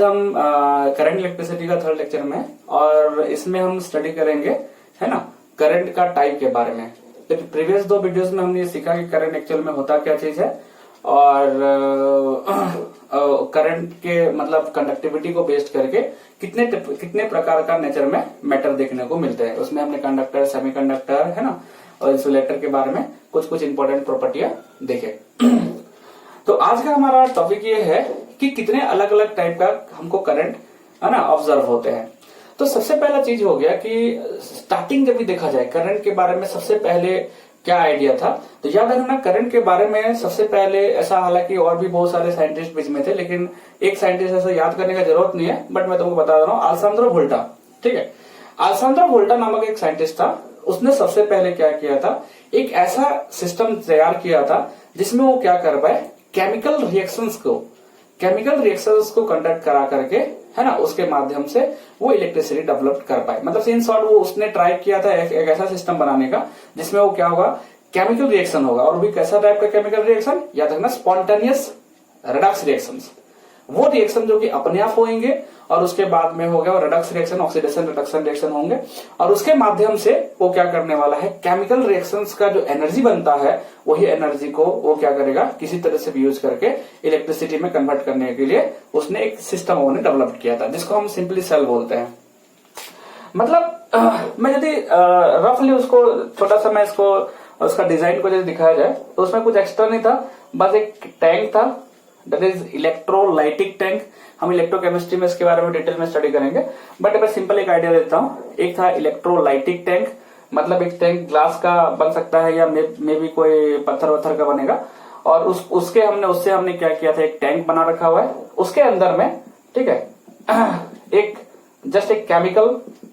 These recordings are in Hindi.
हम करंट इलेक्ट्रिसिटी का थर्ड लेक्चर में, और इसमें हम स्टडी करेंगे, है ना, करंट का टाइप के बारे में। तो प्रीवियस 2 वीडियोस में हमने ये सीखा कि करंट एक्चुअल में होता क्या चीज है, और करंट के मतलब कंडक्टिविटी को बेस्ड करके कितने प्रकार का नेचर में मैटर देखने को मिलते हैं। उसमें हमने कंडक्टर, सेमीकंडक्टर, है ना, और इंसुलेटर के बारे में कुछ इंपॉर्टेंट प्रॉपर्टियां देखे। तो आज का हमारा टॉपिक ये है कि कितने अलग अलग टाइप का हमको करंट, है ना, ऑब्जर्व होते हैं। तो सबसे पहला चीज हो गया कि स्टार्टिंग जब भी देखा जाए करंट के बारे में सबसे पहले क्या आइडिया था, तो याद रखना करंट के बारे में सबसे पहले ऐसा, हालांकि और भी बहुत सारे साइंटिस्ट बीच में थे, लेकिन एक साइंटिस्ट ऐसा याद करने का जरूरत नहीं है, बट मैं तुमको बता रहा हूँ, अलेसांद्रो वोल्टा। ठीक है, अलेसांद्रो वोल्टा नामक एक साइंटिस्ट था। उसने सबसे पहले क्या किया था, एक ऐसा सिस्टम तैयार किया था जिसमें वो क्या कर पाए, केमिकल रिएक्शंस को कंडक्ट करा करके, है ना, उसके माध्यम से वो इलेक्ट्रिसिटी डेवलप कर पाए। मतलब इन शॉर्ट वो उसने ट्राई किया था एक ऐसा सिस्टम बनाने का जिसमें वो क्या होगा, केमिकल रिएक्शन होगा। और भी कैसा टाइप का केमिकल रिएक्शन, याद रखना, स्पॉन्टेनियस रिडक्स रिएक्शंस। वो रिएक्शन जो कि अपने आप होंगे, और उसके बाद में हो गया Redux reaction, oxidation reduction reaction होंगे, और उसके माध्यम से वो क्या करने वाला है, केमिकल रिएक्शंस का जो एनर्जी बनता है, वही एनर्जी को वो क्या करेगा, किसी तरह से भी यूज करके इलेक्ट्रिसिटी में कन्वर्ट करने के लिए उसने एक सिस्टम उन्होंने डेवलप किया था, जिसको हम सिंपली सेल बोलते हैं। मतलब मैं यदि रफली उसको छोटा सा मैं इसको उसका डिजाइन को यदि दिखाया जाए, तो उसमें कुछ एक्स्ट्रा नहीं था, बस एक टैंक था, दैट इज इलेक्ट्रोलाइटिक टैंक। हम इलेक्ट्रोकेमिस्ट्री में इसके बारे में डिटेल में स्टडी करेंगे, बट मैं सिंपल एक आइडिया देता हूँ। एक था इलेक्ट्रोलाइटिक टैंक, मतलब एक टैंक ग्लास का बन सकता है, या मे भी कोई पत्थर वत्थर का बनेगा, और उससे हमने क्या किया था, एक टैंक बना रखा हुआ है। उसके अंदर में, ठीक है, एक chemical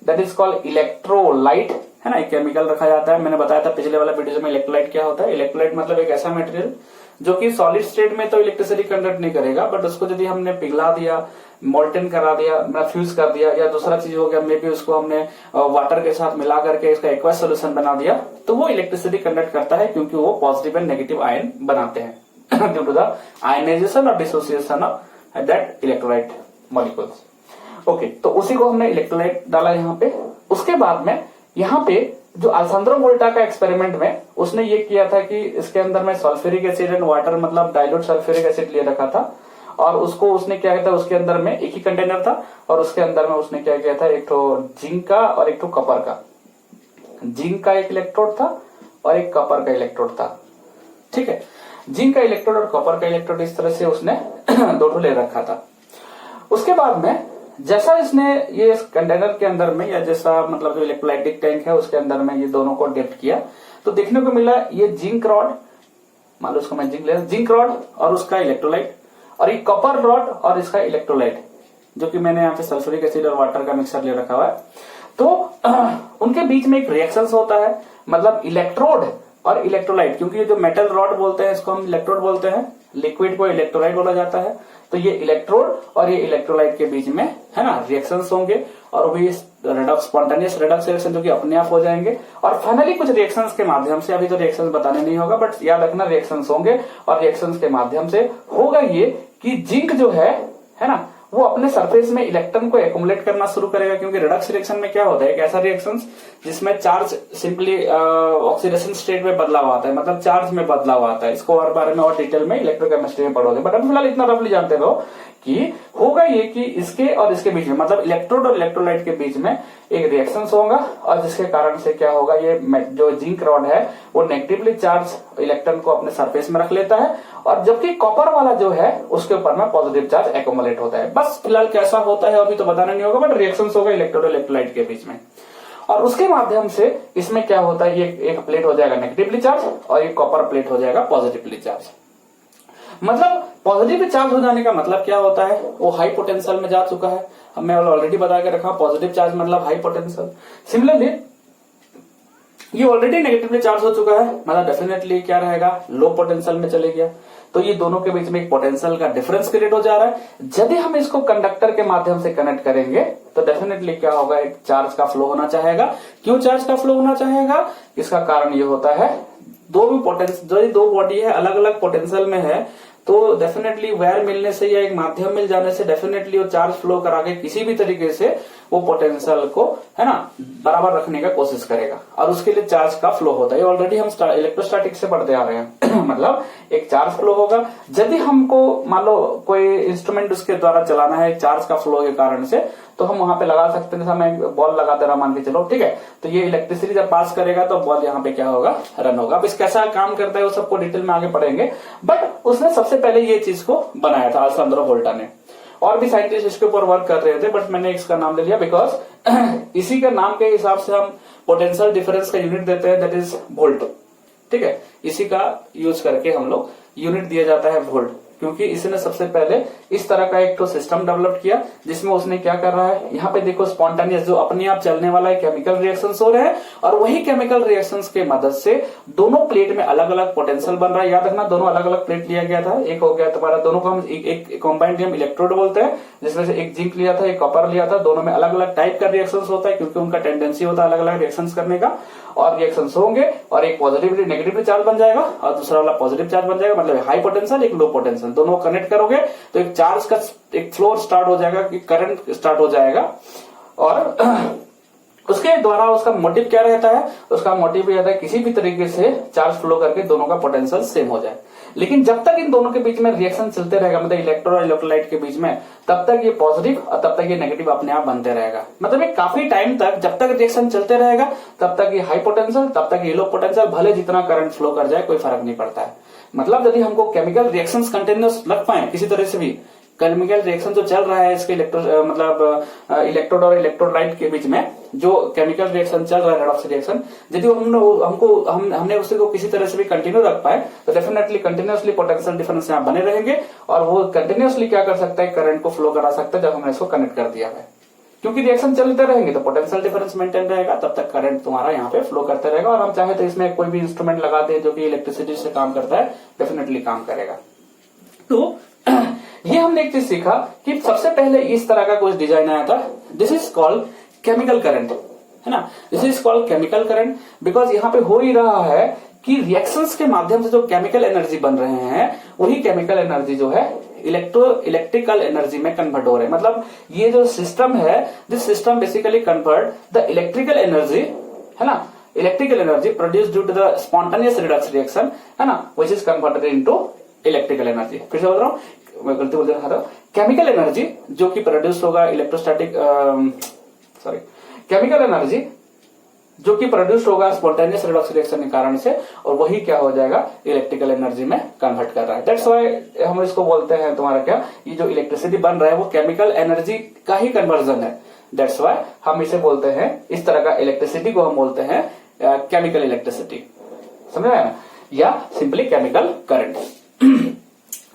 that is called electrolyte, है ना, एक केमिकल रखा जाता है। मैंने बताया था पिछले वाला वीडियो में इलेक्ट्रोलाइट क्या होता है। इलेक्ट्रोलाइट मतलब एक ऐसा मटेरियल जो कि सॉलिड स्टेट में तो इलेक्ट्रिसिटी कंडक्ट नहीं करेगा, बट उसको यदि हमने पिघला दिया, मोल्टन करा दिया, फ्यूज कर दिया, या दूसरा चीज हो गया, मे बी उसको हमने वाटर के साथ मिला करके इसका एक्वस सोल्यूशन बना दिया, तो वो इलेक्ट्रिसिटी कंडक्ट करता है, क्योंकि वो पॉजिटिव एंड नेगेटिव आयन बनाते हैं ड्यू टू द आयनाइजेशन और dissociation of that electrolyte molecules. Okay, तो उसी को हमने इलेक्ट्रोलाइट डाला यहाँ पे। उसके बाद में यहाँ पे जो अलेसांद्रो वोल्टा का एक्सपेरिमेंट में उसने ये किया था कि इसके अंदर में सल्फ्यूरिक एसिड एंड वाटर, मतलब डाइल्यूट सल्फ्यूरिक एसिड ले रखा था, और उसको उसने क्या किया था, उसके अंदर में एक ही कंटेनर था, और उसके अंदर में उसने क्या किया था, एक तो जिंक का और एक तो कपर का, जिंक का एक इलेक्ट्रोड था और एक कपर का इलेक्ट्रोड था। ठीक है, जिंक का इलेक्ट्रोड और कपर का इलेक्ट्रोड, इस तरह से उसने 2 ले रखा था। उसके बाद में जैसा इसने ये कंटेनर के अंदर में, या जैसा मतलब जो इलेक्ट्रोलाइटिक टैंक है उसके अंदर में ये दोनों को डिप किया, तो देखने को मिला ये जिंक रॉड, मान लो उसको मैं जिंक ले रहा हूं, जिंक रॉड और उसका इलेक्ट्रोलाइट, और ये कॉपर रॉड और इसका इलेक्ट्रोलाइट, जो कि मैंने यहाँ पे सल्फ्यूरिक एसिड और वाटर का मिक्सर ले रखा हुआ है। तो उनके बीच में एक रिएक्शन होता है, मतलब इलेक्ट्रोड और इलेक्ट्रोलाइट, क्योंकि ये जो मेटल रॉड बोलते हैं इसको हम इलेक्ट्रोड बोलते हैं, लिक्विड को इलेक्ट्रोलाइट बोला जाता है। तो ये इलेक्ट्रोड और ये इलेक्ट्रोलाइट के बीच में, है ना, रिएक्शंस होंगे, और वो भी रिडक्स, स्पॉन्टेनियस रिडक्स रिएक्शन जो कि अपने आप हो जाएंगे, और फाइनली कुछ रिएक्शंस के माध्यम से, अभी तो रिएक्शंस बताने नहीं होगा, बट याद रखना रिएक्शंस होंगे, और रिएक्शंस के माध्यम से होगा ये कि जिंक जो है ना, वो अपने सरफेस में इलेक्ट्रॉन को एक्युमुलेट करना शुरू करेगा। क्योंकि रिडक्स रिएक्शन में क्या होता है, एक ऐसा रिएक्शन जिसमें चार्ज सिंपली ऑक्सीडेशन स्टेट में बदलाव आता है, मतलब चार्ज में बदलाव आता है। इसको और बारे में और डिटेल में इलेक्ट्रोकेमिस्ट्री में पढ़ोगे, बट अभी फिलहाल इतना रफली जानते रहो कि होगा ये कि इसके और इसके बीच में, मतलब इलेक्ट्रोड और इलेक्ट्रोलाइट के बीच में एक रिएक्शन होगा, और जिसके कारण से क्या होगा, ये जो जिंक रॉड है वो नेगेटिवली चार्ज इलेक्ट्रॉन को अपने सरफेस में रख लेता है, और जबकि कॉपर वाला जो है उसके ऊपर में पॉजिटिव चार्ज एक्युमुलेट होता है। बस फिलहाल कैसा होता है अभी तो बताना नहीं होगा, बट रिएक्शन होगा इलेक्ट्रोड और इलेक्ट्रोलाइट के बीच में, और उसके माध्यम से इसमें क्या होता है, ये एक प्लेट हो जाएगा नेगेटिवली चार्ज और एक कॉपर प्लेट हो जाएगा पॉजिटिवली चार्ज। मतलब पॉजिटिव चार्ज हो जाने का मतलब क्या होता है, वो हाई पोटेंशियल में जा चुका है। मैं ऑलरेडी बता के रखा, पॉजिटिव चार्ज मतलब हाई पोटेंशियल। सिमिलरली ये ऑलरेडी नेगेटिवली चार्ज हो चुका है, मतलब डेफिनेटली क्या रहेगा, लो पोटेंशियल में चले गया। तो ये दोनों के बीच में एक पोटेंशियल का डिफरेंस क्रिएट हो जा रहा है। यदि हम इसको कंडक्टर के माध्यम से कनेक्ट करेंगे तो डेफिनेटली क्या होगा, एक चार्ज का फ्लो होना चाहेगा। क्यों चार्ज का फ्लो होना चाहेगा, इसका कारण ये होता है, दो बॉडी है अलग अलग पोटेंशियल में है, तो डेफिनेटली वायर मिलने से या एक माध्यम मिल जाने से डेफिनेटली वो चार्ज फ्लो करा के किसी भी तरीके से वो पोटेंशियल को, है ना, बराबर रखने का कोशिश करेगा, और उसके लिए चार्ज का फ्लो होता है। ऑलरेडी हम इलेक्ट्रोस्टैटिक से पढ़ते आ रहे हैं मतलब एक चार्ज फ्लो होगा। यदि हमको मान लो कोई इंस्ट्रूमेंट उसके द्वारा चलाना है चार्ज का फ्लो के कारण से, तो हम वहां पे लगा सकते हैं, जैसे मैं बॉल लगा दे रहा मान के चलो, ठीक है, तो ये इलेक्ट्रिसिटी जब पास करेगा तो बॉल यहाँ पे क्या होगा, रन होगा। अब इस कैसा काम करता है वो सबको डिटेल में आगे पढ़ेंगे, बट उसने सबसे पहले ये चीज को बनाया था अलेस्सांद्रो वोल्टा ने। और भी साइंटिस्ट इसके ऊपर वर्क कर रहे थे, बट मैंने इसका नाम ले लिया बिकॉज इसी के नाम के हिसाब से हम पोटेंशियल डिफरेंस का यूनिट देते हैं, दैट इज वोल्ट, ठीक है। इसी का यूज करके हम लोग यूनिट दिया जाता है वोल्ट, क्योंकि इसने सबसे पहले इस तरह का एक तो सिस्टम डेवलप किया जिसमें उसने क्या कर रहा है, यहाँ पे देखो स्पॉन्टेनियस जो अपने आप चलने वाला है केमिकल रिएक्शंस हो रहे हैं, और वही केमिकल रिएक्शंस के मदद से दोनों प्लेट में अलग अलग पोटेंशियल बन रहा है। याद रखना दोनों अलग अलग प्लेट लिया गया था, एक हो गया तुम्हारा, दोनों को हम एक कॉम्बाइंड हम इलेक्ट्रोड बोलते हैं, जिसमें से एक जिंक लिया था एक कॉपर लिया था। दोनों में अलग अलग टाइप का रिएक्शन होता है क्योंकि उनका टेंडेंसी होता है अलग अलग रिएक्शन करने का, और रिएक्शंस होंगे, और एक पॉजिटिव नेगेटिव चार्ज बन जाएगा और दूसरा वाला पॉजिटिव चार्ज बन जाएगा, मतलब हाई पोटेंशियल एक लो पोटेंशियल, दोनों कनेक्ट करोगे तो एक चार्ज का एक फ्लो स्टार्ट हो जाएगा, करंट स्टार्ट हो जाएगा। और उसके द्वारा उसका मोटिव क्या रहता है, उसका मोटिव रहता है किसी भी तरीके से चार्ज फ्लो करके दोनों का पोटेंशियल सेम हो जाए। लेकिन जब तक इन दोनों के बीच में रिएक्शन चलते रहेगा, मतलब इलेक्ट्रोड और इलेक्ट्रोलाइट के बीच में, तब तक ये पॉजिटिव और तब तक ये नेगेटिव अपने आप बनते रहेगा। मतलब ये काफी टाइम तक जब तक रिएक्शन चलते रहेगा तब तक ये हाई पोटेंशियल तब तक ये लो पोटेंशियल, भले जितना करंट फ्लो कर जाए कोई फर्क नहीं पड़ता है। मतलब यदि हमको केमिकल रिएक्शंस कंटिन्यूअस लग पाए किसी तरह से भी, केमिकल रिएक्शन जो चल रहा है इसके इलेक्ट्रोड और इलेक्ट्रोलाइट के बीच में जो केमिकल रिएक्शन चल रहा है, रेडॉक्स रिएक्शन, यदि हमने उसे को किसी तरह से भी कंटिन्यू रख पाए तो डेफिनेटली कंटिन्यूअसली पोटेंशियल डिफरेंस यहाँ बने रहेंगे, और वो कंटिन्यूअसली क्या कर सकता है, करंट को फ्लो करा सकता है जब हमने इसको कनेक्ट कर दिया है। क्योंकि रिएक्शन चलते रहेंगे तो पोटेंशियल डिफरेंस मेंटेन रहेगा, तब तक करंट तुम्हारा यहाँ पे फ्लो करते रहेगा। और हम चाहे तो इसमें कोई भी इंस्ट्रूमेंट लगाते हैं जो कि इलेक्ट्रिसिटी से काम करता है, डेफिनेटली काम करेगा। तो ये हमने एक चीज सीखा कि सबसे पहले इस तरह का कुछ डिजाइन आया था, this is called chemical current, है ना, this is called chemical current, because यहाँ पे हो ही रहा है कि रिएक्शंस के माध्यम से जो केमिकल एनर्जी बन रहे हैं वही केमिकल एनर्जी जो है इलेक्ट्रिकल एनर्जी में कन्वर्ट हो रहे हैं। मतलब ये जो सिस्टम है, this system basically convert the electrical energy, है ना, electrical energy produce due to the spontaneous redox reaction, है ना, which is converted into electrical energy. फिर से बोल रहा हूँ, मैं गलती बोल रहा था, केमिकल एनर्जी जो कि प्रोड्यूस होगा इलेक्ट्रोस्टैटिक केमिकल एनर्जी जो कि प्रोड्यूस होगा स्पॉन्टेनियस रिडक्स रिएक्शन के कारण से, और वही क्या हो जाएगा, इलेक्ट्रिकल एनर्जी में कन्वर्ट कर रहा है। दैट्स व्हाई हम इसको बोलते हैं तुम्हारा क्या, ये जो इलेक्ट्रिसिटी बन रहा है वो केमिकल एनर्जी का ही कन्वर्जन है। दैट्स व्हाई हम इसे बोलते हैं, इस तरह का इलेक्ट्रिसिटी को हम बोलते हैं केमिकल इलेक्ट्रिसिटी, समझ रहे हैं ना, या सिंपली केमिकल करंट।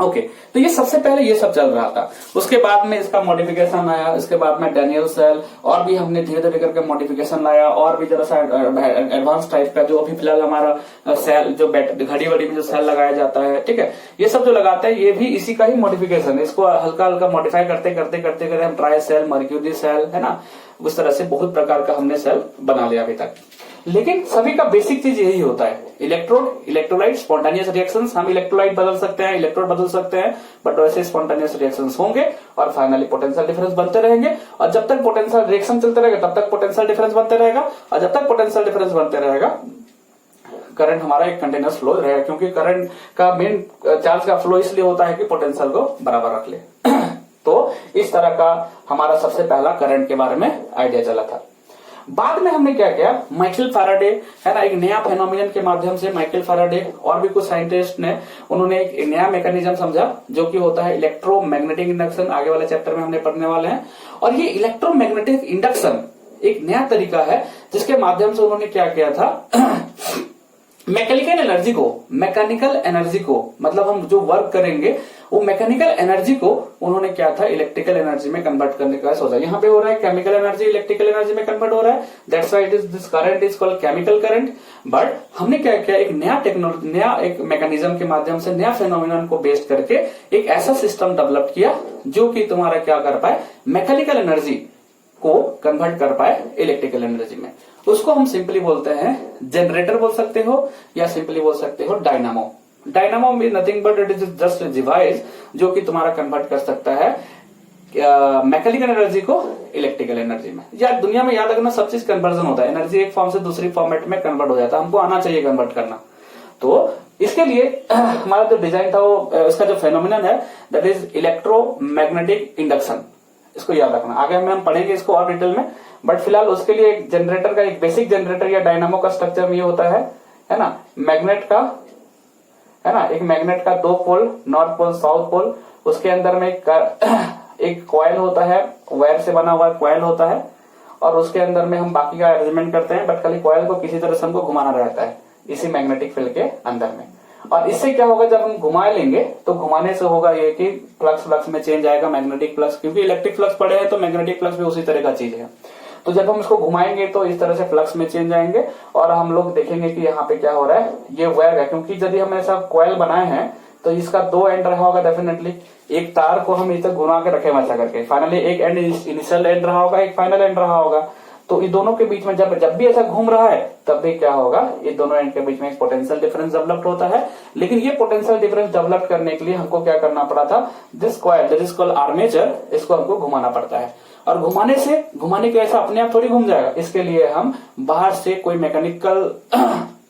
ओके, तो ये सबसे पहले ये सब चल रहा था। उसके बाद में इसका मॉडिफिकेशन आया, इसके बाद में डैनियल सेल, और भी हमने धीरे धीरे करके मॉडिफिकेशन लाया, और भी जरा सा एडवांस टाइप का, जो अभी फिलहाल हमारा सेल जो घड़ी वड़ी में जो सेल लगाया जाता है, ठीक है, ये सब जो लगाते हैं ये भी इसी का ही मॉडिफिकेशन है। इसको हल्का हल्का मॉडिफाई करते करते करते करते हम ट्राई सेल, मर्क्यूरी सेल, है ना, उस तरह से बहुत प्रकार का हमने सेल बना लिया अभी तक। लेकिन सभी का बेसिक चीज यही होता है, इलेक्ट्रोड, इलेक्ट्रोलाइट, स्पॉन्टेनियस रिएक्शंस। हम इलेक्ट्रोलाइट बदल सकते हैं, इलेक्ट्रोड बदल सकते हैं, बट वैसे स्पॉन्टेनियस रिएक्शंस होंगे और फाइनली पोटेंशियल डिफरेंस बनते रहेंगे। और जब तक पोटेंशियल रिएक्शन चलते रहेगा तब तक पोटेंशियल डिफरेंस बनते रहेगा, और जब तक पोटेंशियल डिफरेंस बनते रहेगा करंट हमारा एक कंटिन्यूअस फ्लो रहेगा, क्योंकि करंट का मेन चार्ज का फ्लो इसलिए होता है कि पोटेंशियल को बराबर रख ले। तो इस तरह का हमारा सबसे पहला करंट के बारे में आइडिया चला था। बाद में हमने क्या किया, माइकल फैराडे, है ना, एक नया फेनोमेनन के माध्यम से माइकल फैराडे और भी कुछ साइंटिस्ट ने, उन्होंने एक नया मैकेनिज्म समझा जो कि होता है इलेक्ट्रोमैग्नेटिक इंडक्शन। आगे वाले चैप्टर में हमने पढ़ने वाले हैं। और ये इलेक्ट्रोमैग्नेटिक इंडक्शन एक नया तरीका है जिसके माध्यम से उन्होंने क्या किया था, मैकेनिकल एनर्जी को मतलब हम जो वर्क करेंगे वो मैकेनिकल एनर्जी को उन्होंने क्या था, इलेक्ट्रिकल एनर्जी में कन्वर्ट करने का सोचा। यहाँ पे हो रहा है केमिकल एनर्जी इलेक्ट्रिकल एनर्जी में कन्वर्ट हो रहा है, that's why this current is called chemical current. But हमने क्या किया, एक नया टेक्नोलॉजी, नया एक मैकेनिज्म के माध्यम से, नया फेनोमेनन को बेस्ड करके एक ऐसा सिस्टम डेवलप किया जो कि तुम्हारा क्या कर पाए, मैकेनिकल एनर्जी को कन्वर्ट कर पाए इलेक्ट्रिकल एनर्जी में। उसको हम सिंपली बोलते हैं जनरेटर बोल सकते हो, या सिंपली बोल सकते हो डायनामो, डायनामो में nothing but it is just device जो कि तुम्हारा कन्वर्ट कर सकता है मैकेनिकल एनर्जी को इलेक्ट्रिकल एनर्जी में। यार दुनिया में याद रखना सब चीज कन्वर्जन होता है, एनर्जी एक फॉर्म से दूसरी फॉर्मेट में कन्वर्ट हो जाता है, हमको आना चाहिए कन्वर्ट करना। तो इसके लिए हमारा जो डिजाइन था वो इसका जो फेनोमिनन है दैट इज इलेक्ट्रोमैग्नेटिक इंडक्शन, इसको याद रखना। आगे हम पढ़ेंगे इसको और डिटेल में, बट फिलहाल उसके लिए एक जनरेटर का, एक बेसिक जनरेटर या डायनामो का स्ट्रक्चर ये होता है ना, मैग्नेट का, है ना, एक मैग्नेट का 2 पोल, नॉर्थ पोल साउथ पोल, उसके अंदर में एक कॉइल होता है, वायर से बना हुआ कॉइल होता है, और उसके अंदर में हम बाकी का अरेंजमेंट करते हैं, बट खाली कॉइल को किसी तरह से हमको घुमाना रहता है इसी मैग्नेटिक फील्ड के अंदर में। और इससे क्या होगा, जब हम घुमा लेंगे तो घुमाने से होगा ये कि फ्लक्स में चेंज आएगा, मैग्नेटिक फ्लक्स, क्योंकि इलेक्ट्रिक फ्लक्स पड़े हैं तो मैग्नेटिक फ्लक्स भी उसी तरह का चीज है। तो जब हम इसको घुमाएंगे तो इस तरह से फ्लक्स में चेंज आएंगे, और हम लोग देखेंगे कि यहाँ पे क्या हो रहा है, ये वायर है, क्योंकि यदि हम ऐसा कॉइल बनाए हैं तो इसका 2 एंड रहा होगा डेफिनेटली, एक तार को हम इधर घुमा के रखे वैसा करके, फाइनली एक एंड इनिशियल एंड रहा होगा, एक फाइनल एंड रहा होगा। तो इन दोनों के बीच में जब भी ऐसा घूम रहा है तब भी क्या होगा, ये दोनों एंड के बीच में एक पोटेंशियल डिफरेंस डेवलप होता है। लेकिन ये पोटेंशियल डिफरेंस डेवलप करने के लिए हमको क्या करना पड़ा था, this coil that is called armature, इसको हमको घुमाना पड़ता है। और घुमाने के ऐसा अपने आप थोड़ी घूम जाएगा, इसके लिए हम बाहर से कोई मैकेनिकल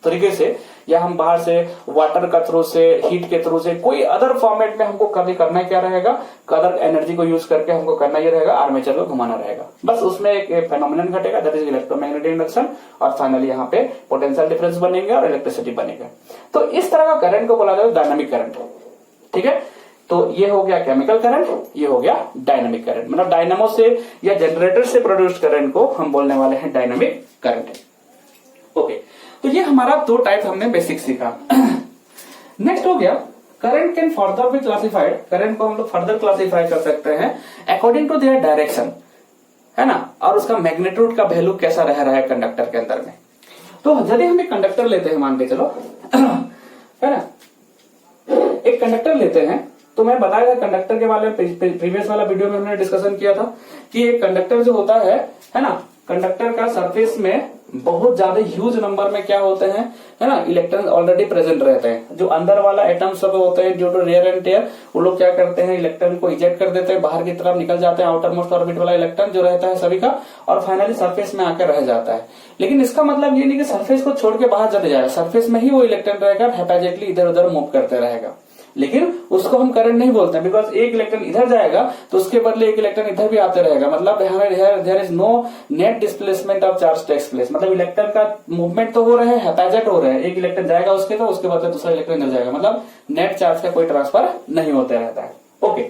तरीके से, या हम बाहर से वाटर का थ्रू से, हीट के थ्रू से, कोई अदर फॉर्मेट में हमको कभी करना क्या रहेगा, अदर एनर्जी को यूज करके हमको करना ये रहेगा, आर्मेचर को घुमाना रहेगा। बस उसमें एक फेनोमेनन घटेगा दैट इज इलेक्ट्रोमैग्नेटिक इंडक्शन, और फाइनली यहाँ पे पोटेंशियल डिफरेंस बनेंगे और इलेक्ट्रिसिटी बनेगा। तो इस तरह का करंट को बोला जाता है डायनामिक करंट, ठीक है। तो ये हो गया केमिकल करंट, ये हो गया डायनामिक करंट, मतलब डायनामो से या जनरेटर से प्रोड्यूस्ड करंट को हम बोलने वाले हैं डायनामिक करंट। ओके, तो ये हमारा 2 टाइप हमने बेसिक सीखा। नेक्स्ट हो गया current can further be classified, current को हम लोग फर्दर क्लासिफाई कर सकते हैं अकॉर्डिंग टू देयर डायरेक्शन, है ना, और उसका मैग्नीट्यूड का वैल्यू कैसा रह रहा है कंडक्टर के अंदर में। तो यदि हम एक कंडक्टर लेते हैं, मान के चलो, है ना, एक कंडक्टर लेते हैं, तो मैं बताया था कंडक्टर के बारे में प्रीवियस वाला वीडियो में हमने डिस्कशन किया था कि एक कंडक्टर जो होता है ना, कंडक्टर का सरफेस में बहुत ज्यादा ह्यूज नंबर में क्या होते हैं, है ना, इलेक्ट्रॉन ऑलरेडी प्रेजेंट रहते हैं। जो अंदर वाला एटम्स सब होते हैं, जो रेयर एंड टेयर, वो लोग क्या करते हैं, इलेक्ट्रॉन को इजेक्ट कर देते हैं, बाहर की तरफ निकल जाते हैं, आउटर मोस्ट ऑर्बिट वाला इलेक्ट्रॉन जो रहता है सभी का, और फाइनली सरफेस में आकर रह जाता है। लेकिन इसका मतलब ये नहीं कि सरफेस को छोड़ के बाहर चले जाएगा, सरफेस में ही वो इलेक्ट्रॉन रहेगा, हैपेजेटली इधर उधर मूव करते रहेगा, लेकिन उसको हम करंट नहीं बोलते, बिकॉज एक इलेक्ट्रॉन इधर जाएगा तो उसके बदले एक इलेक्ट्रॉन इधर भी आते रहेगा, मतलब there is no net displacement of charge takes place, मतलब इलेक्ट्रॉन का मूवमेंट तो हो रहा है, हैपेजेट हो रहा है, एक इलेक्ट्रॉन जाएगा उसके तो उसके बदले दूसरा इलेक्ट्रॉन इधर जाएगा, मतलब नेट चार्ज का कोई ट्रांसफर नहीं होता रहता है। ओके,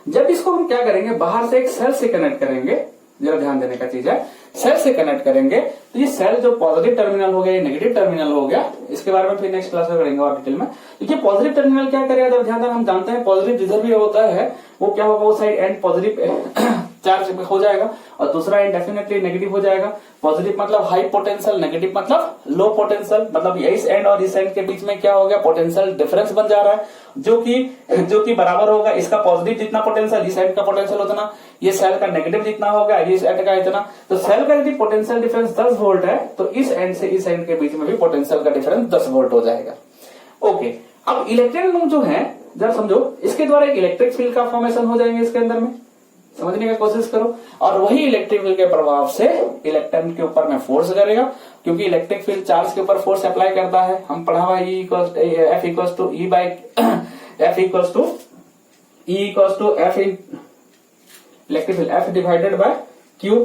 जब इसको हम क्या करेंगे, बाहर से एक सेल से कनेक्ट करेंगे, जरा ध्यान देने का चीज है, सेल से कनेक्ट करेंगे तो ये सेल जो पॉजिटिव टर्मिनल हो गया, ये नेगेटिव टर्मिनल हो गया, इसके बारे में फिर नेक्स्ट क्लास में करेंगे और डिटेल में। तो ये पॉजिटिव टर्मिनल क्या करेगा, जब ध्यान देना, हम जानते हैं पॉजिटिव जिधर भी होता है वो क्या होगा, वो साइड एंड पॉजिटिव चार्ज हो जाएगा और दूसरा एंड डेफिनेटली नेगेटिव हो जाएगा। पॉजिटिव मतलब हाई पोटेंशियल, नेगेटिव मतलब लो पोटेंशियल, मतलब इस एंड और इस एंड के बीच में क्या हो गया, पोटेंशियल डिफरेंस बन जा रहा है, जो कि बराबर होगा, इसका पॉजिटिव जितना पोटेंशियल, इस एंड का पोटेंशियल उतना, ये सेल का नेगेटिव जितना होगा, इस एंड का इतना। तो सेल का यदि पोटेंशियल डिफरेंस 10 वोल्ट है तो इस एंड से इस एंड के बीच में भी पोटेंशियल का डिफरेंस 10 वोल्ट हो जाएगा। ओके, अब इलेक्ट्रॉन जो है, जरा समझो, इसके द्वारा एक इलेक्ट्रिक फील्ड का फॉर्मेशन हो जाएंगे इसके अंदर में, समझने की कोशिश करो, और वही इलेक्ट्रिक फील्ड के प्रभाव से इलेक्ट्रॉन के ऊपर में फोर्स करेगा, क्योंकि इलेक्ट्रिक फील्ड चार्ज के ऊपर फोर्स अप्लाई करता है। हम पढ़ा हुआ F equals to F in electric field, F divided by Q,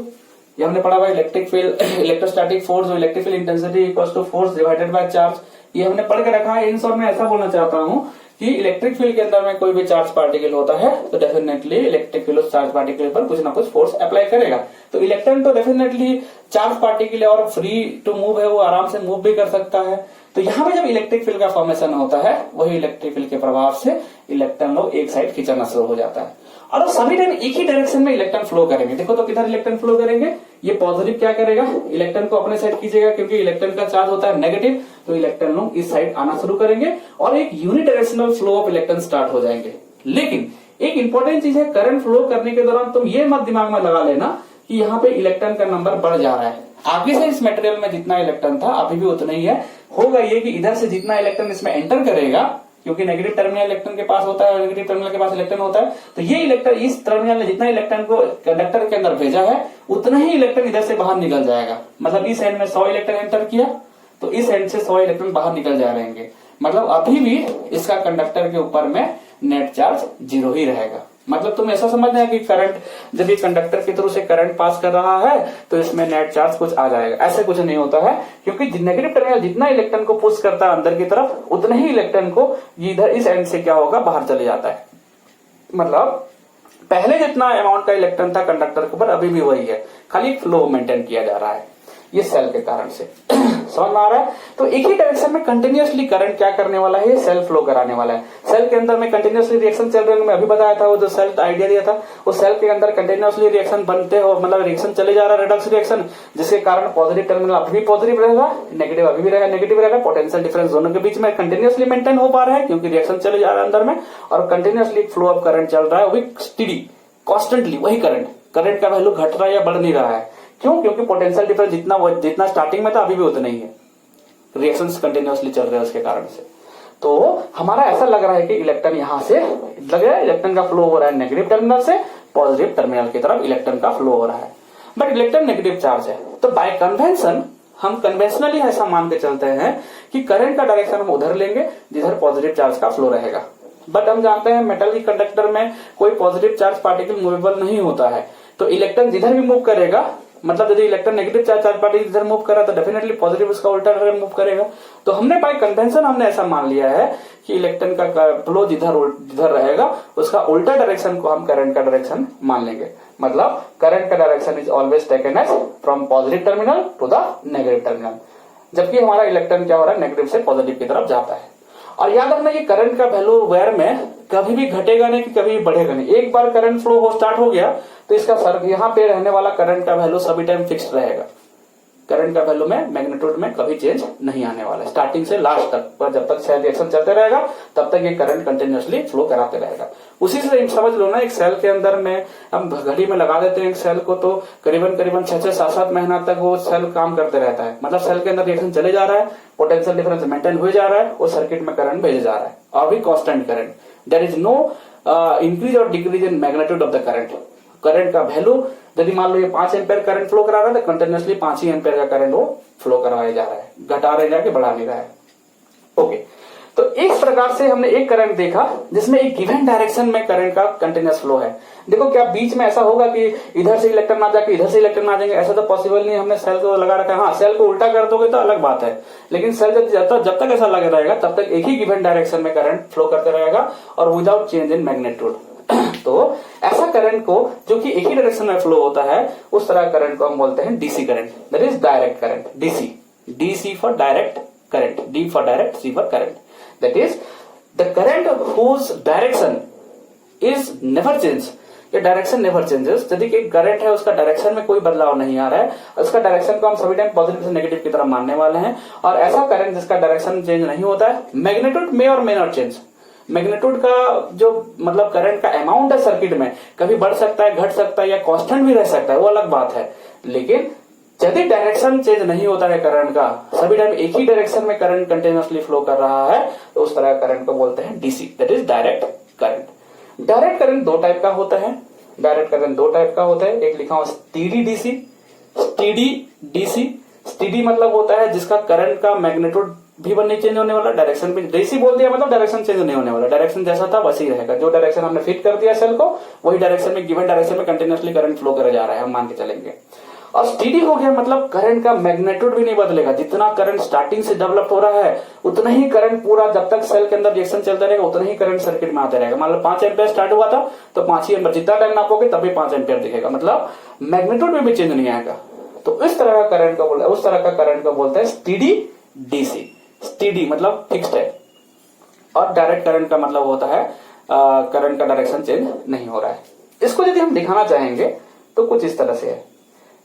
ये हमने पढ़ा हुआ इलेक्ट्रिक फील्ड, इलेक्ट्रोस्टैटिक फोर्स और electric field intensity equals to force divided by charge, ये हमने पढ़ के रखा है। इन शॉर्ट में ऐसा बोलना चाहता हूँ कि इलेक्ट्रिक फील्ड के अंदर में कोई भी चार्ज पार्टिकल होता है तो डेफिनेटली इलेक्ट्रिक फील्ड उस चार्ज पार्टिकल पर कुछ ना कुछ फोर्स अप्लाई करेगा। तो इलेक्ट्रॉन तो डेफिनेटली चार्ज पार्टिकल है और फ्री टू मूव है, वो आराम से मूव भी कर सकता है। तो यहाँ पे जब इलेक्ट्रिक फील्ड का फॉर्मेशन होता है, वही इलेक्ट्रिक फील्ड के प्रभाव से इलेक्ट्रॉन लोग एक साइड खींचना शुरू हो जाता है और सभी टाइम एक ही डायरेक्शन में इलेक्ट्रॉन फ्लो करेंगे। देखो तो किधर इलेक्ट्रॉन फ्लो करेंगे, ये पॉजिटिव क्या करेगा, इलेक्ट्रॉन को अपने साइड खींचेगा, क्योंकि इलेक्ट्रॉन का चार्ज होता है नेगेटिव, तो इलेक्ट्रॉन लोग इस साइड आना शुरू करेंगे और एक unidirectional flow of electron start हो जाएंगे। लेकिन एक इंपॉर्टेंट चीज है, करंट फ्लो करने के दौरान तुम ये मत दिमाग में लगा लेना कि यहाँ पे इलेक्ट्रॉन का नंबर बढ़ जा रहा है, आगे से इस मटेरियल में जितना इलेक्ट्रॉन था अभी भी उतना ही है। होगा ये कि इधर से जितना इलेक्ट्रॉन इसमें एंटर करेगा, क्योंकि नेगेटिव टर्मिनल इलेक्ट्रॉन के पास होता है और नेगेटिव टर्मिनल के पास इलेक्ट्रॉन होता है, तो ये इलेक्ट्रॉन इस टर्मिनल ने जितना इलेक्ट्रॉन को कंडक्टर के अंदर भेजा है उतना ही इलेक्ट्रॉन इधर से बाहर निकल जाएगा। मतलब इस एंड में 100 इलेक्ट्रॉन एंटर किया तो इस एंड से 100 इलेक्ट्रॉन बाहर निकल जा रहेंगे। मतलब अभी भी इसका कंडक्टर के ऊपर में नेट चार्ज 0 ही रहेगा। मतलब तुम ऐसा समझना है कि करंट जब ये कंडक्टर के थ्रू से करंट पास कर रहा है तो इसमें नेट चार्ज कुछ आ जाएगा, ऐसे कुछ नहीं होता है। क्योंकि नेगेटिव टर्मिनल जितना इलेक्ट्रॉन को पुश करता है अंदर की तरफ उतना ही इलेक्ट्रॉन को इधर इस एंड से क्या होगा, बाहर चले जाता है। मतलब पहले जितना अमाउंट का इलेक्ट्रॉन था कंडक्टर के ऊपर अभी भी वही है, खाली फ्लो मेंटेन किया जा रहा है ये सेल के कारण से। समझ में आ रहा है? तो एक ही डायरेक्शन में कंटिन्यूअसली करंट क्या करने वाला है, ये सेल फ्लो कराने वाला है। सेल के अंदर में कंटिन्यूअसली रिएक्शन चल रहे हैं, मैं अभी बताया था वो जो सेल आइडिया दिया था, वो सेल के अंदर कंटिन्यूअसली रिएक्शन बनते हो, मतलब रिएक्शन चले जा रहा है, रिडक्स रिएक्शन, जिसके कारण पॉजिटिव टर्मिनल अभी भी पॉजिटिव रहेगा, नेगेटिव अभी भी रहेगा नेगेटिव रहेगा। पोटेंशियल डिफरेंस दोनों के बीच में कंटिन्यूअसली मेंटेन हो पा रहा है क्योंकि रिएक्शन चले जा रहा है अंदर में, और कंटिन्यूअसली फ्लो ऑफ करंट चल रहा है, वो भी स्टीडी कॉन्स्टेंटली वही करंट का वैल्यू घट रहा है या बढ़ नहीं रहा है। क्यों? क्योंकि पोटेंशियल डिफरेंस जितना स्टार्टिंग में था अभी भी उतना ही है, रिएक्शंस कंटिन्यूअसली चल रहे हैं उसके कारण से। तो हमारा ऐसा लग रहा है कि इलेक्ट्रॉन यहां से लग रहा है, इलेक्ट्रॉन का फ्लो हो रहा है नेगेटिव टर्मिनल से पॉजिटिव टर्मिनल की तरफ इलेक्ट्रॉन का फ्लो हो रहा है, बट इलेक्ट्रॉन नेगेटिव चार्ज है। तो बाय कन्वेंशन हम कन्वेंशनली ऐसा मान के चलते हैं कि करंट का डायरेक्शन हम उधर लेंगे जिधर पॉजिटिव चार्ज का फ्लो रहेगा। बट हम जानते हैं मेटल की कंडक्टर में कोई पॉजिटिव चार्ज पार्टिकल मूवेबल नहीं होता है, तो इलेक्ट्रॉन जिधर भी मूव करेगा, मतलब यदि इलेक्ट्रॉन नेगेटिव चार्ज पार्टिकल इधर मूव कर रहा है तो डेफिनेटली पॉजिटिव उसका उल्टा डायरेक्शन मूव करेगा। तो हमने बाय कन्वेंशन हमने ऐसा मान लिया है कि इलेक्ट्रॉन का फ्लो जिधर रहेगा उसका उल्टा डायरेक्शन को हम करंट का डायरेक्शन मान लेंगे। मतलब करंट का direction is always taken as from positive terminal to the negative terminal, जबकि हमारा इलेक्ट्रॉन क्या हो रहा है, नेगेटिव से पॉजिटिव की तरफ जाता है। और याद रखना ये करंट का वैल्यू वायर में कभी भी घटेगा नहीं कि कभी भी बढ़ेगा नहीं। एक बार करंट फ्लो हो स्टार्ट हो गया तो इसका सर यहाँ पे रहने वाला करंट का वैल्यू सभी टाइम फिक्स्ड रहेगा। करंट का वैल्यू में मैग्नीट्यूड में कभी चेंज नहीं आने वाला है स्टार्टिंग से लास्ट तक, पर जब तक सेल रिएक्शन चलते रहेगा तब तक ये करंट कंटिन्यूअसली फ्लो कराते रहेगा। उसी से समझ लो ना, एक सेल के अंदर में हम घड़ी में लगा देते हैं एक सेल को, तो करीबन 6-6, 7-7 महीना तक वो सेल काम करते रहता है। मतलब सेल के अंदर रिएक्शन चले जा रहा है, पोटेंशियल डिफरेंस मेंटेन हुए जा रहा है, वो सर्किट में करंट भेजे जा रहा है और भी constant current. There is no increase और decrease in magnitude of the current. Current का वैल्यू यदि मान लो ये 5 एम्पेयर करंट फ्लो करा रहा है तो कंटिन्यूअसली 5 ही एम्पेयर का करंट वो फ्लो करवाया जा रहा है, घटा रहे जाके बढ़ा नहीं रहा है। ओके, तो इस प्रकार से हमने एक करंट देखा जिसमें एक गिवन डायरेक्शन में करंट का कंटिन्यूअस फ्लो है। देखो क्या बीच में ऐसा होगा कि इधर से इलेक्ट्रॉन आ जाके इधर से इलेक्ट्रॉन आ जाएंगे, ऐसा तो पॉसिबल नहीं। हमने सेल को लगा रखा है, हाँ सेल को उल्टा कर दोगे तो अलग बात है, लेकिन सेल जब तक ऐसा लगा रहेगा तब तक एक ही गिवन डायरेक्शन में करंट फ्लो करते रहेगा और विदाउट चेंज इन मैग्नीट्यूड। तो ऐसा करंट को जो कि एक ही डायरेक्शन में फ्लो होता है उस तरह करंट को हम बोलते हैं DC current, that is direct current. DC for direct current, D for direct, C for current. That is the current whose direction is never change, ये डायरेक्शन नेवर चेंजेस। यदि एक करंट है उसका डायरेक्शन में कोई बदलाव नहीं आ रहा है, उसका डायरेक्शन को हम सभी टाइम पॉजिटिव से नेगेटिव की तरफ मानने वाले हैं। और ऐसा करंट जिसका डायरेक्शन चेंज नहीं होता है, मैग्नीट्यूड में और मे नॉट चेंज। मैग्नीट्यूड का जो मतलब करंट का अमाउंट है सर्किट में कभी बढ़ सकता है, घट सकता है या कांस्टेंट भी रह सकता है, वो अलग बात है। लेकिन यदि डायरेक्शन चेंज नहीं होता है करंट का, सभी टाइम एक ही डायरेक्शन में करंट कंटिन्यूअसली फ्लो कर रहा है, तो उस तरह करंट को बोलते हैं DC, that is direct current. Direct current दो टाइप का होता है, डायरेक्ट करंट दो टाइप का होता है। एक लिखा हुआ steady DC, steady DC. Steady मतलब होता है जिसका करंट का मैग्नीट्यूड भी नहीं चेंज होने वाला, डायरेक्शन भी। डीसी बोल दिया मतलब डायरेक्शन चेंज नहीं होने वाला, डायरेक्शन जैसा था वैसे ही रहेगा। जो डायरेक्शन हमने फिट कर दिया सेल को वही डायरेक्शन में, गिवन डायरेक्शन में कंटिन्यूअसली करंट फ्लो करे जा रहा है, हम मान के चलेंगे। और स्टीडी हो गया मतलब करंट का मैग्नीट्यूड भी नहीं बदलेगा, जितना करंट स्टार्टिंग से डेवलप हो रहा है उतना ही करंट पूरा जब तक सेल के अंदर रिएक्शन चलता रहेगा उतना ही करंट सर्किट में आता रहेगा। मान लो 5 एम्पियर स्टार्ट हुआ था तो 5 ही एम्पियर, जितना टाइम नापोगे तभी 5 एम्पियर दिखेगा, मतलब मैग्नीट्यूड में भी चेंज नहीं आएगा। तो इस तरह का करंट को बोलते हैं, उस तरह का करंट को बोलते हैं स्टीडी डीसी। स्टीडी मतलब फिक्स्ड है और डायरेक्ट करंट का मतलब होता है करंट का डायरेक्शन चेंज नहीं हो रहा है। इसको यदि हम दिखाना चाहेंगे तो कुछ इस तरह से है,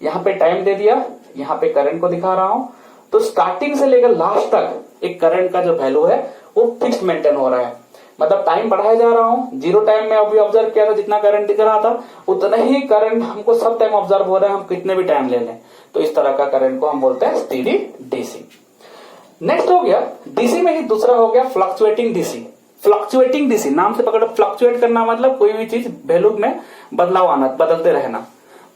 यहाँ पे टाइम दे दिया, यहाँ पे करंट को दिखा रहा हूं, तो स्टार्टिंग से लेकर लास्ट तक एक करंट का जो वैल्यू है वो फिक्स्ड मेंटेन हो रहा है। मतलब टाइम बढ़ाया जा रहा हूं, जीरो टाइम में अभी ऑब्जर्व किया था जितना करंट दिख रहा था उतना ही करंट हमको सब टाइम ऑब्जर्व हो रहा है, हम कितने भी टाइम ले लें। तो इस तरह का करंट को हम बोलते हैं स्टेडी डीसी। नेक्स्ट हो गया डीसी में ही दूसरा हो गया फ्लक्चुएटिंग डीसी। फ्लक्चुएटिंग डीसी नाम से पकड़ो, फ्लक्चुएट करना मतलब कोई भी चीज वैल्यू में बदलाव आना, बदलते रहना।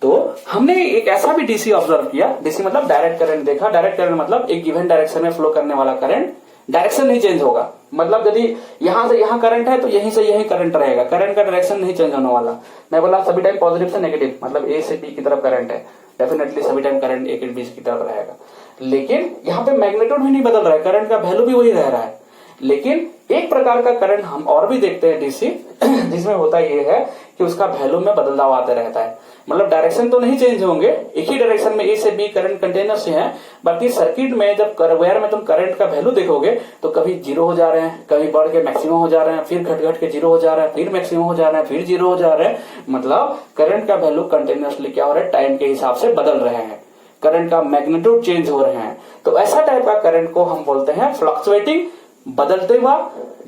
तो हमने एक ऐसा भी डीसी ऑब्जर्व किया, डीसी मतलब डायरेक्ट करंट देखा। डायरेक्ट करंट मतलब एक गिवन डायरेक्शन में फ्लो करने वाला करंट, डायरेक्शन नहीं चेंज होगा। मतलब यदि यहां से यहां करंट है तो यहीं से यहीं करंट रहेगा, करंट का डायरेक्शन नहीं चेंज होने वाला। मैं बोला सभी टाइम पॉजिटिव से नेगेटिव, मतलब ए से बी की तरफ करंट है, डेफिनेटली सभी टाइम करंट ए के बी की तरफ रहेगा। लेकिन यहाँ पे मैग्नेट्यूड भी नहीं बदल रहा है, करंट का वैल्यू भी वही रह रहा है। लेकिन एक प्रकार का करंट हम और भी देखते हैं डीसी, जिसमें होता यह है कि उसका वैल्यू में बदलाव आते रहता है। मतलब डायरेक्शन तो नहीं चेंज होंगे, एक ही डायरेक्शन में ए से बी करंट कंटिन्यूअस है, बाकी सर्किट में जब वायर में तुम करंट का वैल्यू देखोगे तो कभी जीरो हो जा रहे हैं, कभी बढ़ के मैक्सिमम हो जा रहे हैं, फिर घट घट के जीरो हो जा रहा है, फिर मैक्सिमम हो जा रहे हैं, फिर जीरो हो जा रहे हैं। मतलब करंट का वैल्यू कंटिन्यूअसली क्या हो रहा है, टाइम के हिसाब से बदल रहे हैं, करंट का मैग्नीट्यूड चेंज हो रहे हैं। तो ऐसा टाइप का करंट को हम बोलते हैं फ्लक्चुएटिंग, बदलते हुआ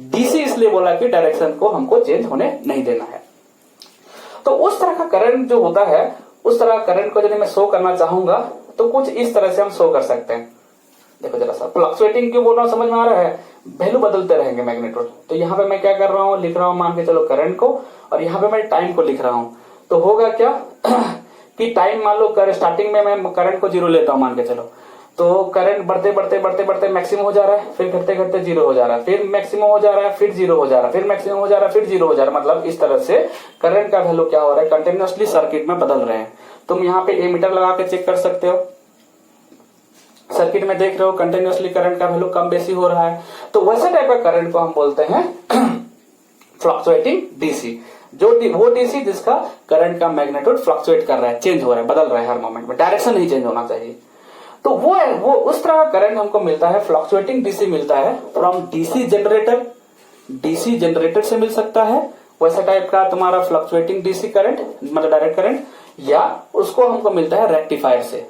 डीसी। इसलिए बोला कि डायरेक्शन को हमको चेंज होने नहीं देना है। तो उस तरह का करंट जो होता है, उस तरह करंट को यदि मैं शो करना चाहूंगा तो कुछ इस तरह से हम शो कर सकते हैं। देखो जरा सा, फ्लक्चुएटिंग क्यों बोल रहा हूं समझ में आ रहा है, वैल्यू बदलते रहेंगे मैग्नीट्यूड। तो यहाँ पे मैं क्या कर रहा हूँ, लिख रहा हूँ मान के चलो करंट को, और यहाँ पे मैं टाइम को लिख रहा हूँ। तो होगा क्या कि टाइम मान लो स्टार्टिंग में मैं करंट को जीरो लेता हूँ मान के चलो, तो करंट बढ़ते बढ़ते बढ़ते बढ़ते मैक्सिमम हो जा रहा है, फिर घटते घटते जीरो हो जा रहा है, फिर मैक्सिमम हो जा रहा है, फिर जीरो हो जा रहा है, फिर मैक्सिमम हो जा रहा है, फिर जीरो हो जा रहा है। मतलब इस तरह से करंट का वैल्यू क्या हो रहा है, कंटिन्यूअसली सर्किट में बदल रहे हैं। तुम यहाँ पे एमीटर लगा के चेक कर सकते हो, सर्किट में देख रहे हो कंटिन्यूअसली करंट का वैल्यू कम बेसी हो रहा है। तो वैसे टाइप का करंट को हम बोलते हैं फ्लक्चुएटिंग डीसी। वो डीसी जिसका करंट का मैग्नीट्यूड फ्लक्चुएट कर रहा है, चेंज हो रहा है, बदल रहा है हर मोमेंट में, डायरेक्शन नहीं चेंज होना चाहिए। तो वो उस तरह का करंट हमको मिलता है, फ्लक्चुएटिंग डीसी मिलता है from DC generator. DC generator से मिल सकता है वैसा टाइप का तुम्हारा फ्लक्चुएटिंग डीसी करंट, मतलब डायरेक्ट करंट, या उसको हमको मिलता है रेक्टिफायर से।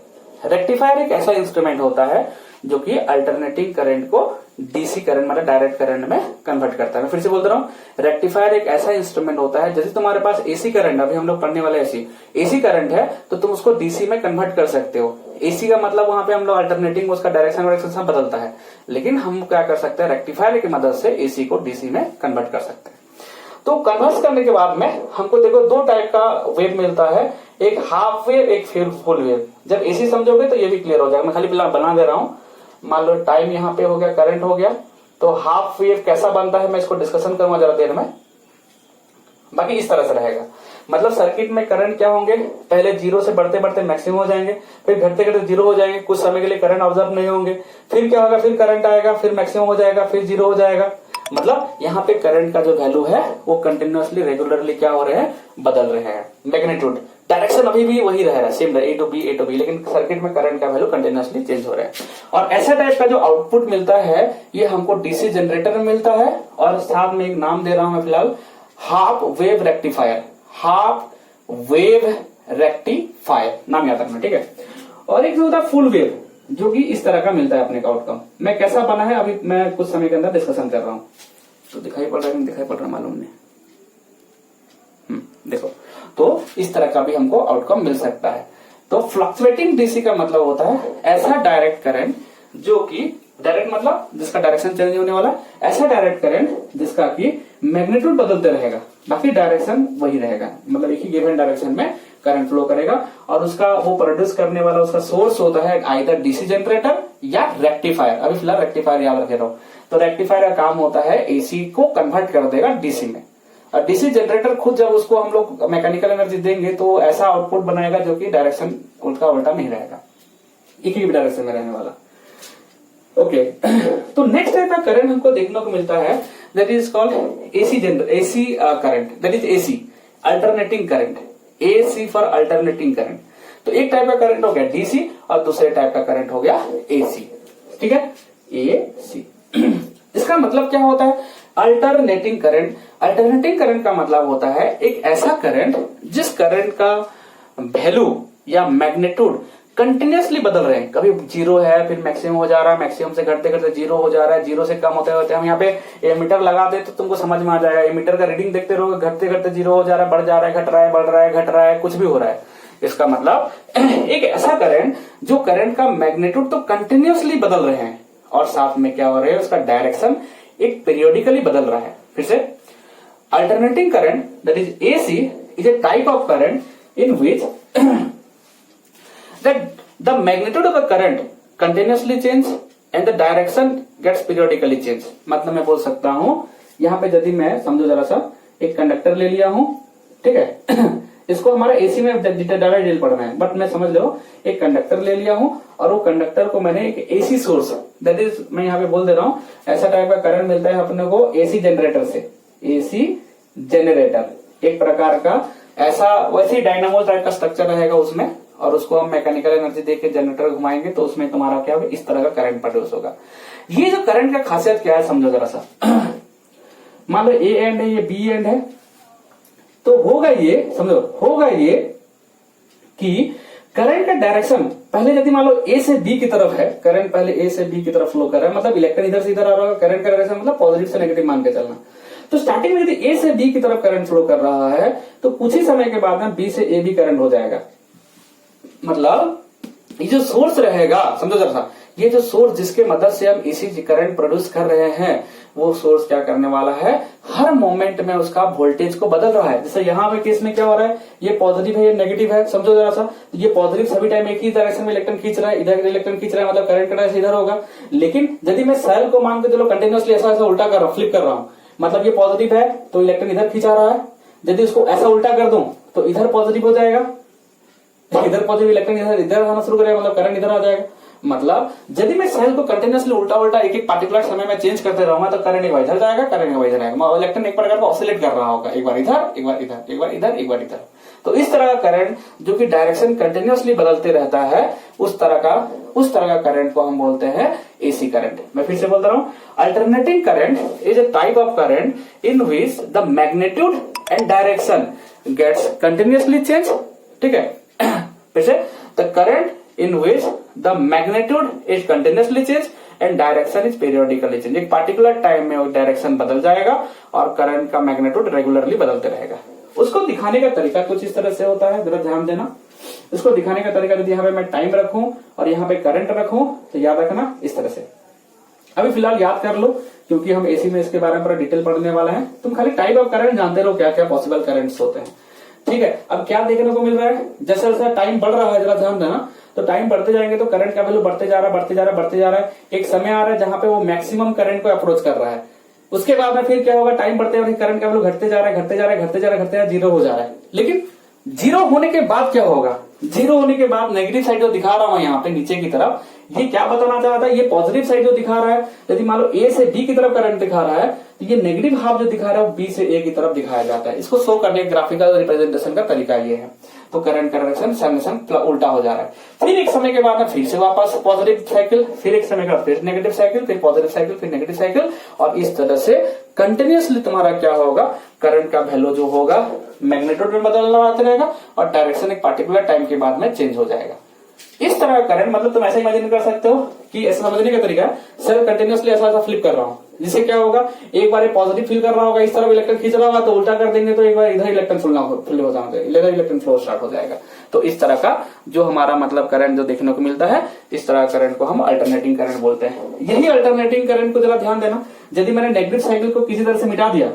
रेक्टिफायर एक ऐसा इंस्ट्रूमेंट होता है जो कि अल्टरनेटिंग करंट को डीसी करंट मतलब डायरेक्ट करंट में कन्वर्ट करता है। मैं फिर से बोलता रहा हूँ, रेक्टिफायर एक ऐसा इंस्ट्रूमेंट होता है, जैसे तुम्हारे पास एसी करंट, अभी हम लोग पढ़ने वाले एसी करंट है, तो तुम उसको डीसी में कन्वर्ट कर सकते हो। एसी का मतलब वहां पे हम लोग अल्टरनेटिंग उसका डायरेक्शन सब बदलता है, लेकिन हम क्या कर सकते हैं, रेक्टिफायर की मदद से एसी को डीसी में कन्वर्ट कर सकते हैं। तो कन्वर्ट करने के बाद में हमको देखो दो टाइप का वेव मिलता है, एक हाफ वेव, एक फुल वेव। जब एसी समझोगे तो ये भी क्लियर हो जाएगा। मैं खाली बना दे रहा हूं, मान लो टाइम यहाँ पे हो गया, करंट हो गया, तो हाफ वेव कैसा बनता है मैं इसको डिस्कशन करूंगा जरा देर में। बाकी इस तरह से रहेगा, मतलब सर्किट में करंट क्या होंगे, पहले जीरो से बढ़ते बढ़ते मैक्सिमम हो जाएंगे, फिर घटते घटते जीरो हो जाएंगे, कुछ समय के लिए करंट ऑब्जर्व नहीं होंगे, फिर क्या होगा, फिर करंट आएगा, फिर मैक्सिमम हो जाएगा, फिर जीरो हो जाएगा। मतलब यहाँ पे करंट का जो वैल्यू है वो कंटिन्यूअसली रेगुलरली क्या हो रहे हैं, बदल रहे हैं। मैग्नीट्यूड डायरेक्शन अभी भी वही रह रहा है, सेम ए टू बी, लेकिन सर्किट में करंट का वैल्यू कंटिन्यूअसली चेंज हो रहा है। और ऐसा टाइप का जो आउटपुट मिलता है ये हमको डीसी जनरेटर में मिलता है, और साथ में एक नाम दे रहा हूं मैं फिलहाल, half wave rectifier. Half wave rectifier नाम याद रखना, ठीक है। और एक जो होता है फुल वेव, जो कि इस तरह का मिलता है अपने का आउटकम। मैं कैसा बना है अभी मैं कुछ समय के अंदर डिस्कशन कर रहा हूं, तो दिखाई पड़ रहा है नहीं दिखाई पड़ रहा मालूम नहीं। देखो, तो इस तरह का भी हमको आउटकम मिल सकता है। तो फ्लक्चुएटिंग डीसी का मतलब होता है ऐसा डायरेक्ट करंट जो कि डायरेक्ट मतलब जिसका डायरेक्शन चेंज नहीं होने वाला, ऐसा डायरेक्ट करंट जिसका कि मैग्नीट्यूड बदलते रहेगा, बाकी डायरेक्शन वही रहेगा, मतलब एक ही गिवन डायरेक्शन में करंट फ्लो करेगा। और उसका वो प्रोड्यूस करने वाला उसका सोर्स होता है आइदर डीसी जनरेटर या रेक्टिफायर। अभी फिलहाल रेक्टिफायर याद रखे रहो। तो रेक्टिफायर का काम होता है एसी को कन्वर्ट कर देगा डीसी में, और डीसी जनरेटर खुद जब उसको हम लोग मैकेनिकल एनर्जी देंगे तो ऐसा आउटपुट बनाएगा जो कि डायरेक्शन उल्टा उल्टा नहीं रहेगा, एक ही डायरेक्शन में रहने वाला। ओके तो नेक्स्ट टाइप का करंट हमको देखने को मिलता है, that is called AC current, that is AC alternating current, AC for alternating current. तो एक टाइप का करंट हो गया डीसी और दूसरे टाइप का करंट हो गया एसी, ठीक है, एसी। इसका मतलब क्या होता है, अल्टरनेटिंग करंट। अल्टरनेटिंग करंट का मतलब होता है एक ऐसा करंट जिस करंट का वैल्यू या मैग्नीट्यूड कंटिन्यूअसली बदल रहे हैं। कभी जीरो है, फिर मैक्सिमम हो जा रहा है, मैक्सिमम से घटते घटते जीरो हो जा रहा है, जीरो से कम होते होते हम यहाँ पे एमीटर लगा दे तो तुमको समझ में आ जाएगा। एमीटर का रीडिंग देखते रहोगे, घटते घटते जीरो हो जा रहा है, बढ़ जा रहा है, घट रहा है, बढ़ रहा है, घट रहा है, कुछ भी हो रहा है। इसका मतलब एक ऐसा करंट जो करंट का मैग्नीट्यूड तो कंटिन्यूअसली बदल रहे हैं और साथ में क्या हो रहा है, उसका डायरेक्शन एक पीरियोडिकली बदल रहा है। फिर से, alternating current that is AC is a type of current in which the magnitude of the current continuously change and the direction gets periodically change. मतलब मैं बोल सकता हूं, यहां पे यदि मैं समझो जरा सा, एक कंडक्टर ले लिया हूं, ठीक है इसको हमारा एसी में डिटेल पढ़ना है, बट मैं समझ लो एक कंडक्टर ले लिया हूं और वो कंडक्टर को मैंने एक एसी सोर्स, दैट इज मैं यहाँ पे बोल दे रहा हूं, ऐसा टाइप का करंट मिलता है अपने को एसी जनरेटर से। एसी जनरेटर एक प्रकार का ऐसा वैसे डायनामो टाइप का स्ट्रक्चर रहेगा उसमें, और उसको हम मैकेनिकल एनर्जी देके जनरेटर घुमाएंगे तो उसमें तुम्हारा क्या होगा, इस तरह का करंट प्रोड्यूस होगा। ये जो करंट का खासियत क्या है समझो जरा सा। मान लो ए एंड है, ये बी एंड है, तो होगा ये, समझो होगा ये कि करंट का डायरेक्शन पहले यदि मान लो ए से बी की तरफ है, करंट पहले ए से बी की तरफ फ्लो कर रहा है, मतलब इलेक्ट्रॉन इधर से इधर आ रहा है, करंट का डायरेक्शन मतलब पॉजिटिव से नेगेटिव मान के चलना। तो स्टार्टिंग में यदि ए से बी की तरफ करंट फ्लो कर रहा है तो कुछ ही समय के बाद में बी से ए भी करंट हो जाएगा। मतलब ये जो सोर्स रहेगा, समझो जरा सा, ये जो सोर्स जिसके मदद से हम एसी करंट प्रोड्यूस कर रहे हैं, वो सोर्स क्या करने वाला है, हर मोमेंट में उसका वोल्टेज को बदल रहा है। जैसे यहाँ पे केस में क्या हो रहा है, ये पॉजिटिव है, ये नेगेटिव है, समझो जरा सा, ये पॉजिटिव सभी टाइम एक ही डायरेक्शन में इलेक्ट्रॉन खींच रहा है, इधर इलेक्ट्रॉन खींच रहा है, मतलब करंट का डायरेक्शन इधर होगा। लेकिन यदि मैं सेल को मान के चलो कंटिन्यूअसली ऐसा ऐसा उल्टा कर रहा हूँ, फ्लिप कर रहा हूँ, मतलब ये पॉजिटिव है तो इलेक्ट्रॉन इधर खींचा रहा है, यदि उसको ऐसा उल्टा कर दूं तो इधर पॉजिटिव हो जाएगा, इधर पॉजिटिव इलेक्ट्रॉन इधर आना शुरू करेगा, मतलब करंट इधर आ जाएगा। मतलब यदि मैं सेल को कंटिन्यूअसली उल्टा उल्टा एक एक पार्टिकुलर समय में चेंज करते रहूंगा तो करंट एक बार इधर जाएगा, करंट एक बार इधर आएगा, इलेक्ट्रॉन एक प्रकार का ऑसिलेट कर रहा होगा, एक बार इधर एक बार इधर, एक बार इधर एक बार इधर। तो इस तरह का करंट जो कि डायरेक्शन कंटिन्यूअसली बदलते रहता है, उस तरह का करंट को हम बोलते हैं एसी करंट। मैं फिर से बोलता रहा हूं, alternating current is a type of current in which the magnitude and direction gets continuously change. ठीक है, फिर से, the current in which the magnitude is continuously changed and direction is periodically changed। एक पार्टिकुलर टाइम में वो डायरेक्शन बदल जाएगा और करंट का मैग्नीट्यूड रेगुलरली बदलते रहेगा। उसको दिखाने का तरीका कुछ इस तरह से होता है, जरा ध्यान देना। इसको दिखाने का तरीका, यदि यहाँ पे मैं टाइम रखूं और यहाँ पे करंट रखूं तो याद रखना इस तरह से। अभी फिलहाल याद कर लो क्योंकि हम एसी में इसके बारे में पूरा डिटेल पढ़ने वाला है। तुम खाली टाइप ऑफ करंट जानते रहो, क्या क्या पॉसिबल करंट्स होते हैं। ठीक है, अब क्या देखने को मिल रहा है, जैसे जैसे टाइम बढ़ रहा है, जरा ध्यान देना, तो टाइम बढ़ते जाएंगे तो करंट का वैल्यू बढ़ते जा रहा है। एक समय आ रहा है जहां पे वो मैक्सिमम करंट को अप्रोच कर रहा है। उसके बाद में फिर क्या होगा, टाइम बढ़ते हुए करंट का वैल्यू घटते जा रहा है, जीरो हो जा रहा है। लेकिन जीरो होने के बाद क्या होगा, जीरो होने के बाद नेगेटिव साइड जो दिखा रहा हूं यहाँ पे नीचे की तरफ, ये क्या बताना चाहता है, ये पॉजिटिव साइड जो दिखा रहा है, यदि मान लो ए से बी की तरफ करंट दिखा रहा है तो ये नेगेटिव हाफ जो दिखा रहा है वो बी से ए की तरफ दिखाया जाता है। इसको शो करने ग्राफिकल रिप्रेजेंटेशन का तरीका ये है। तो करंट का डायरेक्शन समेशन उल्टा हो जा रहा है। फिर एक समय के बाद में फिर से वापस पॉजिटिव साइकिल, फिर एक समय के बाद फिर नेगेटिव साइकिल, फिर पॉजिटिव साइकिल, फिर नेगेटिव साइकिल, और इस तरह से कंटिन्यूअसली तुम्हारा क्या होगा, करंट का वैल्यू जो होगा मैग्नीट्यूड में बदलना रहेगा और डायरेक्शन एक पार्टिकुलर टाइम के बाद में चेंज हो जाएगा। इस तरह का करंट, मतलब तुम ऐसा इमेजिन कर सकते हो कि ऐसा समझने का तरीका है, सेल कंटिन्यूअसली ऐसा ऐसा फ्लिप कर रहा हूं, जिससे क्या होगा, एक बार पॉजिटिव फील कर रहा होगा, इस तरफ इलेक्ट्रॉन खींच रहा होगा तो उल्टा कर देंगे तो एक बार इधर इलेक्ट्रॉन फ्लो हो जाएगा, इधर इलेक्ट्रॉन फ्लो स्टार्ट हो जाएगा। तो इस तरह का जो हमारा मतलब करंट जो देखने को मिलता है, इस तरह करंट को हम अल्टरनेटिंग करंट बोलते हैं। यही अल्टरनेटिंग करंट को जरा ध्यान देना, यदि मैंने नेगेटिव साइकिल को किसी तरह से मिटा दिया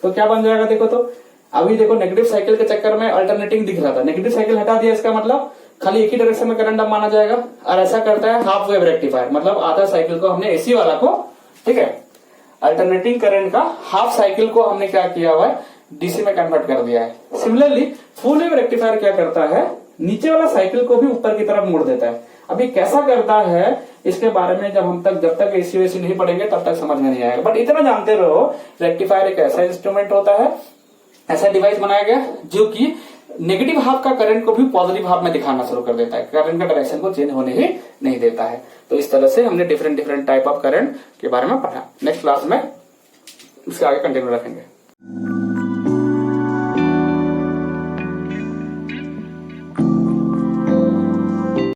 तो क्या बन जाएगा, देखो तो अभी देखो नेगेटिव साइकिल के चक्कर में अल्टरनेटिंग दिख रहा था, नेगेटिव साइकिल हटा दिया, इसका मतलब खाली एक ही डायरेक्शन में करंट अब माना जाएगा। और ऐसा करता है हाफ वेव रेक्टिफायर, मतलब आधा साइकिल को हमने एसी वाला को, ठीक है, अल्टरनेटिंग करंट का हाफ साइकिल को हमने क्या किया हुआ है, डीसी में कन्वर्ट कर दिया है। सिमिलरली फुल वेव रेक्टिफायर क्या करता है, नीचे वाला साइकिल को भी ऊपर की तरफ मोड़ देता है। अभी कैसा करता है इसके बारे में जब तक एसी वेसी नहीं पढ़ेंगे तब तक समझ में नहीं आएगा। बट इतना जानते रहो, रेक्टिफायर एक ऐसा इंस्ट्रूमेंट होता है, ऐसा डिवाइस बनाया गया जो कि नेगेटिव हाफ का करंट को भी पॉजिटिव हाफ में दिखाना शुरू कर देता है, करंट का डायरेक्शन को चेंज होने ही नहीं देता है। तो इस तरह से हमने डिफरेंट टाइप ऑफ करंट के बारे में पढ़ा। नेक्स्ट क्लास में इसके आगे कंटिन्यू रखेंगे।